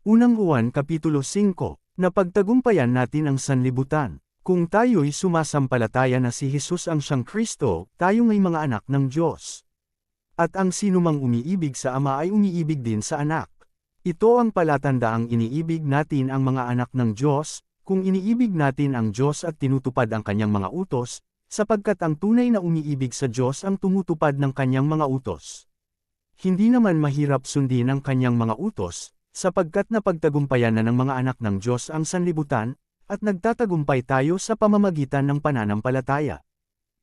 Unang Juan Kapitulo 5, napagtagumpayan natin ang sanlibutan. Kung tayo'y sumasampalataya na si Jesus ang siyang Kristo, tayo nga'y mga anak ng Diyos. At ang sinumang umiibig sa Ama ay umiibig din sa anak. Ito ang palatandaang iniibig natin ang mga anak ng Diyos, kung iniibig natin ang Diyos at tinutupad ang kanyang mga utos, sapagkat ang tunay na umiibig sa Diyos ang tumutupad ng kanyang mga utos. Hindi naman mahirap sundin ang kanyang mga utos, sapagkat napagtagumpayan na ng mga anak ng Diyos ang sanlibutan, at nagtatagumpay tayo sa pamamagitan ng pananampalataya.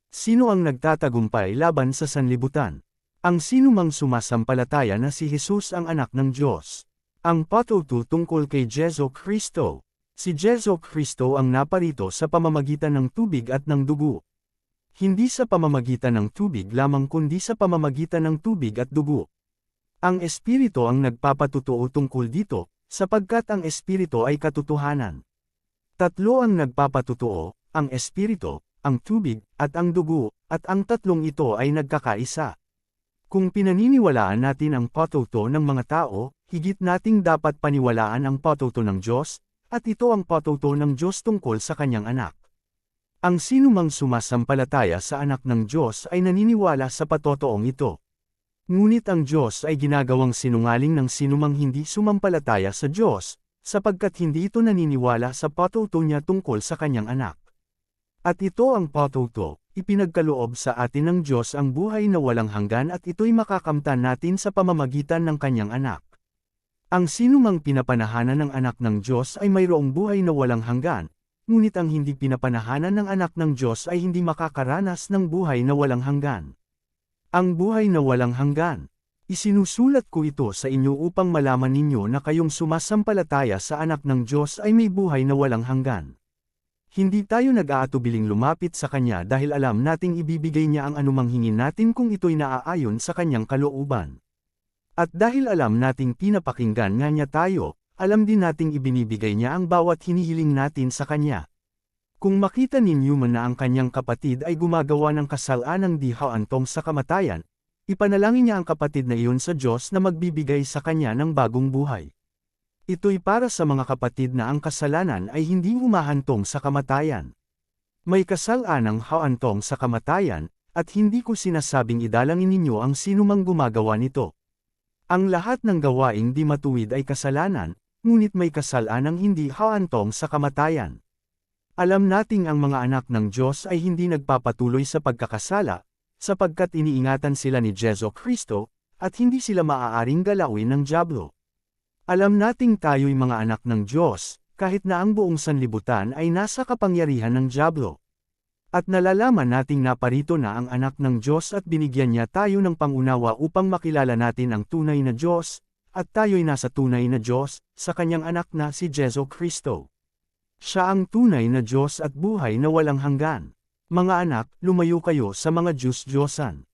Sino ang nagtatagumpay laban sa sanlibutan? Ang sinumang sumasampalataya na si Jesus ang anak ng Diyos. Ang patuto tungkol kay Jesu Kristo. Si Jesu Kristo ang naparito sa pamamagitan ng tubig at ng dugo. Hindi sa pamamagitan ng tubig lamang kundi sa pamamagitan ng tubig at dugo. Ang Espiritu ang nagpapatutuo tungkol dito, sapagkat ang Espiritu ay katotohanan. Tatlo ang nagpapatutuo, ang Espiritu, ang tubig, at ang dugo, at ang tatlong ito ay nagkakaisa. Kung pinaniniwalaan natin ang patuto ng mga tao, higit nating dapat paniwalaan ang patuto ng Diyos, at ito ang patuto ng Diyos tungkol sa kanyang anak. Ang sinumang sumasampalataya sa anak ng Diyos ay naniniwala sa patotoong ito. Ngunit ang Diyos ay ginagawang sinungaling ng sinumang hindi sumampalataya sa Diyos, sapagkat hindi ito naniniwala sa patuto niya tungkol sa kanyang anak. At ito ang patuto, ipinagkaloob sa atin ng Diyos ang buhay na walang hanggan at ito'y makakamtan natin sa pamamagitan ng kanyang anak. Ang sinumang pinapanahanan ng anak ng Diyos ay mayroong buhay na walang hanggan, ngunit ang hindi pinapanahanan ng anak ng Diyos ay hindi makakaranas ng buhay na walang hanggan. Ang buhay na walang hanggan. Isinusulat ko ito sa inyo upang malaman ninyo na kayong sumasampalataya sa anak ng Diyos ay may buhay na walang hanggan. Hindi tayo nag-aatubiling lumapit sa Kanya dahil alam nating ibibigay Niya ang anumang hingin natin kung ito'y naaayon sa Kanyang kalooban. At dahil alam nating pinapakinggan nga Niya tayo, alam din nating ibinibigay Niya ang bawat hinihiling natin sa Kanya. Kung makita ninyo man na ang kanyang kapatid ay gumagawa ng kasalanang di haantong sa kamatayan, ipanalangin niya ang kapatid na iyon sa Diyos na magbibigay sa kanya ng bagong buhay. Ito'y para sa mga kapatid na ang kasalanan ay hindi humahantong sa kamatayan. May kasalanang haantong sa kamatayan, at hindi ko sinasabing idalangin ninyo ang sinumang gumagawa nito. Ang lahat ng gawaing di matuwid ay kasalanan, ngunit may kasalanang hindi haantong sa kamatayan. Alam nating ang mga anak ng Diyos ay hindi nagpapatuloy sa pagkakasala, sapagkat iniingatan sila ni Jesu Kristo, at hindi sila maaaring galawin ng dyablo. Alam nating tayo'y mga anak ng Diyos, kahit na ang buong sanlibutan ay nasa kapangyarihan ng dyablo. At nalalaman nating naparito na ang anak ng Diyos at binigyan niya tayo ng pangunawa upang makilala natin ang tunay na Diyos, at tayo'y nasa tunay na Diyos, sa kanyang anak na si Jesu Kristo. Siya ang tunay na Diyos at buhay na walang hanggan. Mga anak, lumayo kayo sa mga Diyos-Diyosan.